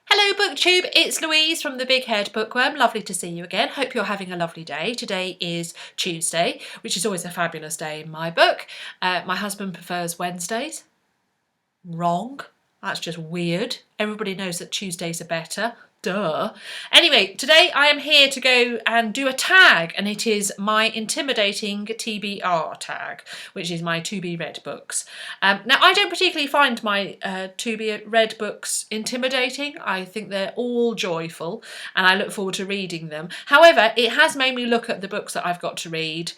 Hello BookTube, it's Louise from the Big Head Bookworm. Lovely to see you again. Hope you're having a lovely day. Today is Tuesday, which is always a fabulous day in my book. My husband prefers Wednesdays. Wrong. That's just weird. Everybody knows that Tuesdays are better. Duh. Anyway, today I am here to go and do a tag, and it is my Intimidating TBR tag, which is my to be read books. Now, I don't particularly find my to be read books intimidating. I think they're all joyful, and I look forward to reading them. However, it has made me look at the books that I've got to read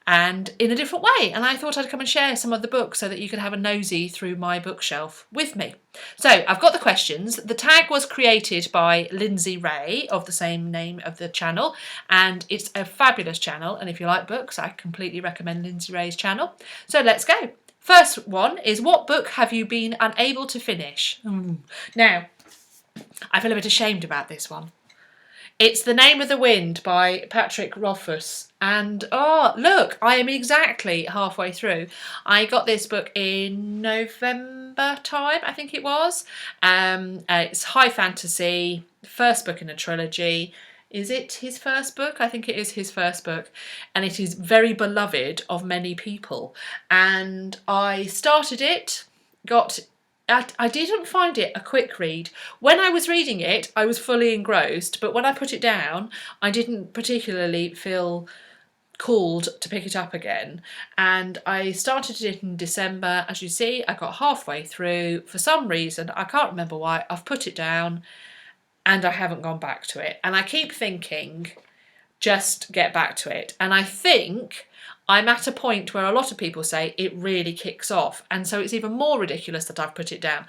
and in a different way, and I thought I'd come and share some of the books so that you could have a nosy through my bookshelf with me. So I've got the questions. The tag was created by Lindsey Rey of the same name of the channel, and it's a fabulous channel, and if you like books I completely recommend Lindsey Rey's channel. So let's go. First one is, what book have you been unable to finish? Now, I feel a bit ashamed about this one. It's The Name of the Wind by Patrick Rothfuss. And oh, look, I am exactly halfway through. I got this book in November time, I think it was. It's high fantasy, first book in a trilogy. Is it his first book? I think it is his first book. And it is very beloved of many people. And I started it, I didn't find it a quick read. When I was reading it, I was fully engrossed, but when I put it down, I didn't particularly feel called to pick it up again. And I started it in December. As you see, I got halfway through. For some reason, I can't remember why, I've put it down and I haven't gone back to it. And I keep thinking, just get back to it. And I think I'm at a point where a lot of people say it really kicks off, and so it's even more ridiculous that I've put it down,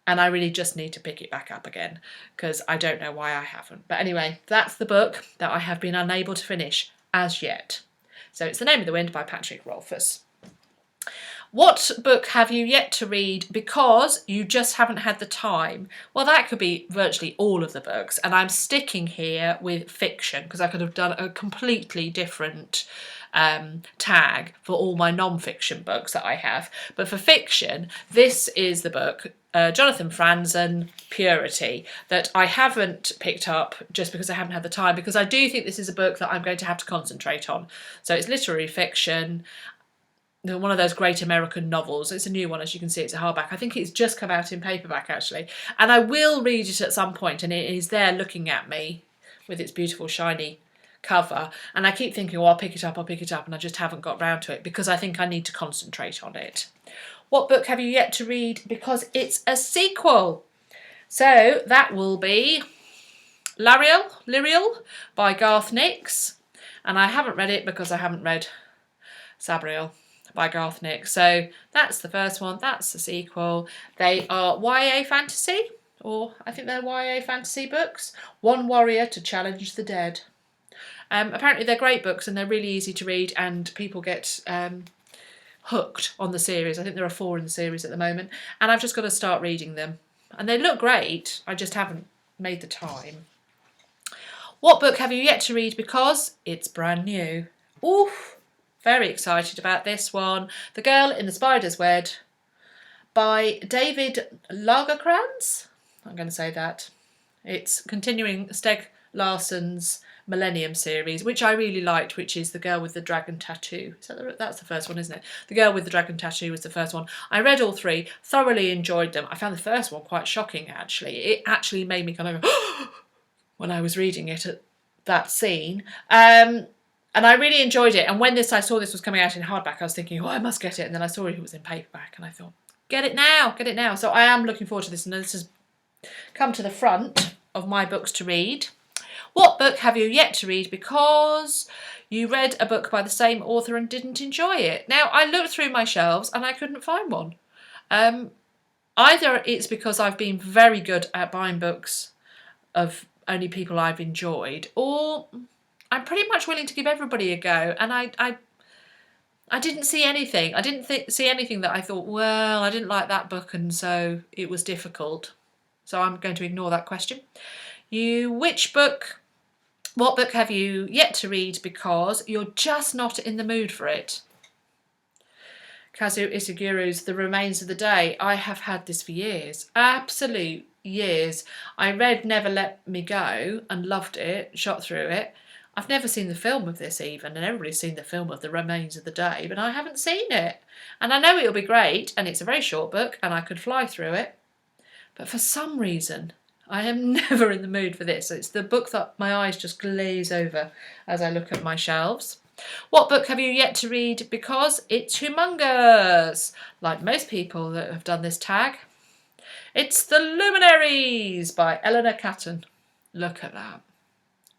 and I really just need to pick it back up again because I don't know why I haven't. But anyway, that's the book that I have been unable to finish as yet. So it's The Name of the Wind by Patrick Rothfuss. What book have you yet to read because you just haven't had the time? Well, that could be virtually all of the books, and I'm sticking here with fiction because I could have done a completely different tag for all my non-fiction books that I have. But for fiction, this is the book, Jonathan Franzen, Purity, that I haven't picked up just because I haven't had the time, because I do think this is a book that I'm going to have to concentrate on. So it's literary fiction, one of those great American novels. It's a new one, as you can see. It's a hardback. I think it's just come out in paperback actually, and I will read it at some point, and it is there looking at me with its beautiful shiny cover, and I keep thinking, well, I'll pick it up, and I just haven't got round to it because I think I need to concentrate on it. What book have you yet to read because it's a sequel? So that will be Lagercrantz by Garth Nix, and I haven't read it because I haven't read Sabriel by Garth Nix. So that's the first one, that's the sequel. They are YA fantasy, or I think they're YA fantasy books. One warrior to challenge the dead. Apparently they're great books and they're really easy to read, and people get hooked on the series. I think there are 4 in the series at the moment, and I've just got to start reading them. And they look great, I just haven't made the time. What book have you yet to read because it's brand new? Oof, very excited about this one. The Girl in the Spider's Web by David Lagercrantz. I'm going to say that. It's continuing Steg Larsson's Millennium series, which I really liked, which is The Girl with the Dragon Tattoo. That's the first one, isn't it? The Girl with the Dragon Tattoo was the first one. I read all 3, thoroughly enjoyed them. I found the first one quite shocking, actually. It actually made me kind of when I was reading it at that scene. And I really enjoyed it. And when I saw this was coming out in hardback, I was thinking, oh, I must get it. And then I saw it was in paperback, and I thought, get it now, get it now. So I am looking forward to this, and this has come to the front of my books to read. What book have you yet to read because you read a book by the same author and didn't enjoy it? Now, I looked through my shelves and I couldn't find one. Either it's because I've been very good at buying books of only people I've enjoyed, or I'm pretty much willing to give everybody a go, and I didn't see anything. I didn't see anything that I thought, well, I didn't like that book and so it was difficult. So I'm going to ignore that question. What book have you yet to read because you're just not in the mood for it? Kazuo Ishiguro's The Remains of the Day. I have had this for years. Absolute years. I read Never Let Me Go and loved it, shot through it. I've never seen the film of this even, and everybody's seen the film of The Remains of the Day, but I haven't seen it. And I know it'll be great, and it's a very short book, and I could fly through it. But for some reason, I am never in the mood for this. It's the book that my eyes just glaze over as I look at my shelves. What book have you yet to read because it's humongous? Like most people that have done this tag. It's The Luminaries by Eleanor Catton. Look at that.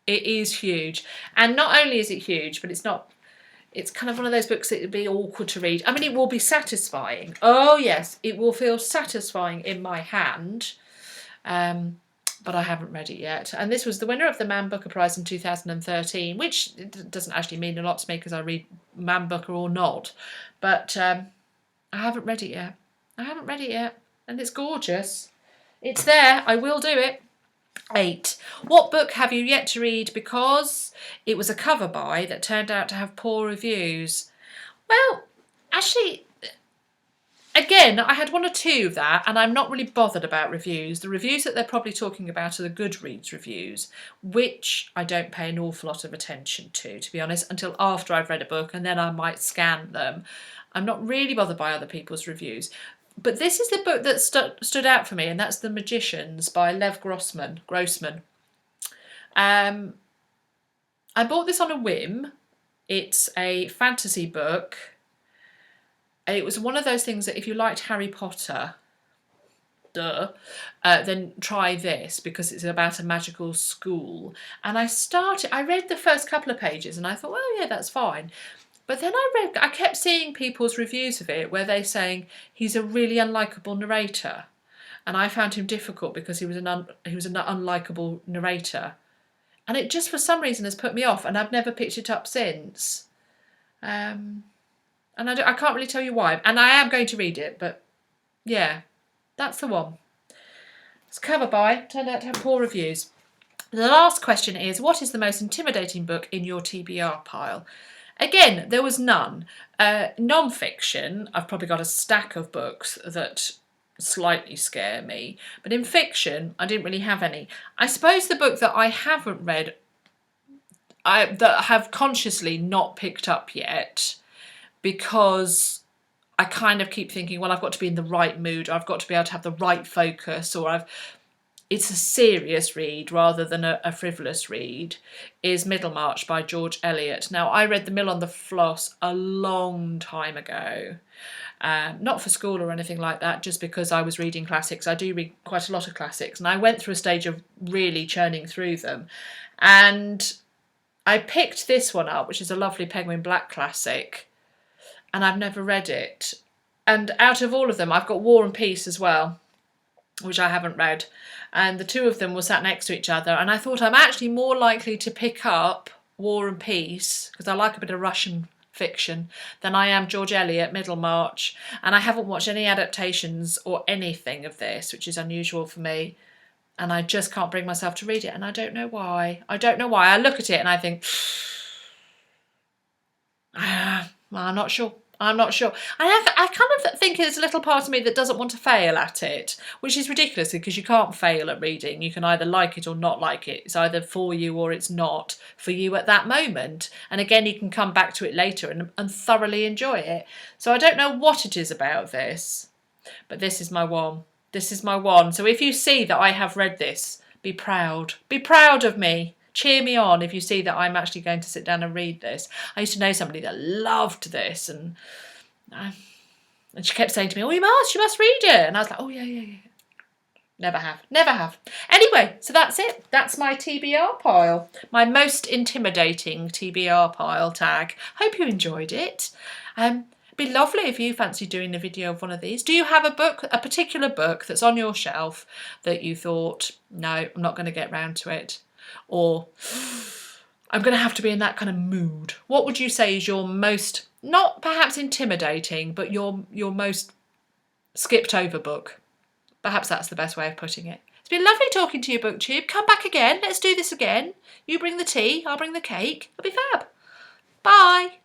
It is huge. And not only is it huge, but it's kind of one of those books that would be awkward to read. I mean, it will be satisfying. Oh, yes, it will feel satisfying in my hand. But I haven't read it yet. And this was the winner of the Man Booker Prize in 2013, which doesn't actually mean a lot to me because I read Man Booker or not. But I haven't read it yet. And it's gorgeous. It's there. I will do it. 8. What book have you yet to read because it was a cover buy that turned out to have poor reviews? Well, actually, again, I had 1 or 2 of that, and I'm not really bothered about reviews. The reviews that they're probably talking about are the Goodreads reviews, which I don't pay an awful lot of attention to be honest, until after I've read a book, and then I might scan them. I'm not really bothered by other people's reviews. But this is the book that stood out for me, and that's The Magicians by Lev Grossman. I bought this on a whim. It's a fantasy book. It was one of those things that if you liked Harry Potter, then try this because it's about a magical school. And I read the first couple of pages and I thought, well, yeah, that's fine. But then I kept seeing people's reviews of it where they're saying he's a really unlikable narrator. And I found him difficult because he was an unlikable narrator. And it just for some reason has put me off, and I've never picked it up since. And I can't really tell you why. And I am going to read it, but yeah, that's the one. It's cover by, turned out to have poor reviews. The last question is, what is the most intimidating book in your TBR pile? Again, there was none. Non-fiction, I've probably got a stack of books that slightly scare me. But in fiction, I didn't really have any. I suppose the book that I haven't read, that I have consciously not picked up yet, because I kind of keep thinking, well, I've got to be in the right mood, or I've got to be able to have the right focus, or it's a serious read rather than a frivolous read, is Middlemarch by George Eliot. Now, I read The Mill on the Floss a long time ago. Not for school or anything like that, just because I was reading classics. I do read quite a lot of classics, and I went through a stage of really churning through them. And I picked this one up, which is a lovely Penguin Black classic, and I've never read it. And out of all of them, I've got War and Peace as well, which I haven't read. And the two of them were sat next to each other, and I thought I'm actually more likely to pick up War and Peace, because I like a bit of Russian fiction, than I am George Eliot, Middlemarch. And I haven't watched any adaptations or anything of this, which is unusual for me. And I just can't bring myself to read it, and I don't know why. I look at it and I think, well, I'm not sure. I kind of think there's a little part of me that doesn't want to fail at it, which is ridiculous because you can't fail at reading. You can either like it or not like it. It's either for you or it's not for you at that moment. And again, you can come back to it later and thoroughly enjoy it. So I don't know what it is about this, but this is my one. So if you see that I have read this, be proud. Be proud of me. Cheer me on if you see that I'm actually going to sit down and read this. I used to know somebody that loved this, and she kept saying to me, oh, you must read it. And I was like, oh, yeah. Never have. Anyway, so that's it. That's my TBR pile. My most intimidating TBR pile tag. Hope you enjoyed it. It'd be lovely if you fancy doing a video of one of these. Do you have a particular book that's on your shelf that you thought, no, I'm not going to get round to it? Or I'm going to have to be in that kind of mood. What would you say is your most, not perhaps intimidating, but your most skipped over book? Perhaps that's the best way of putting it. It's been lovely talking to you, BookTube. Come back again. Let's do this again. You bring the tea, I'll bring the cake. It'll be fab. Bye.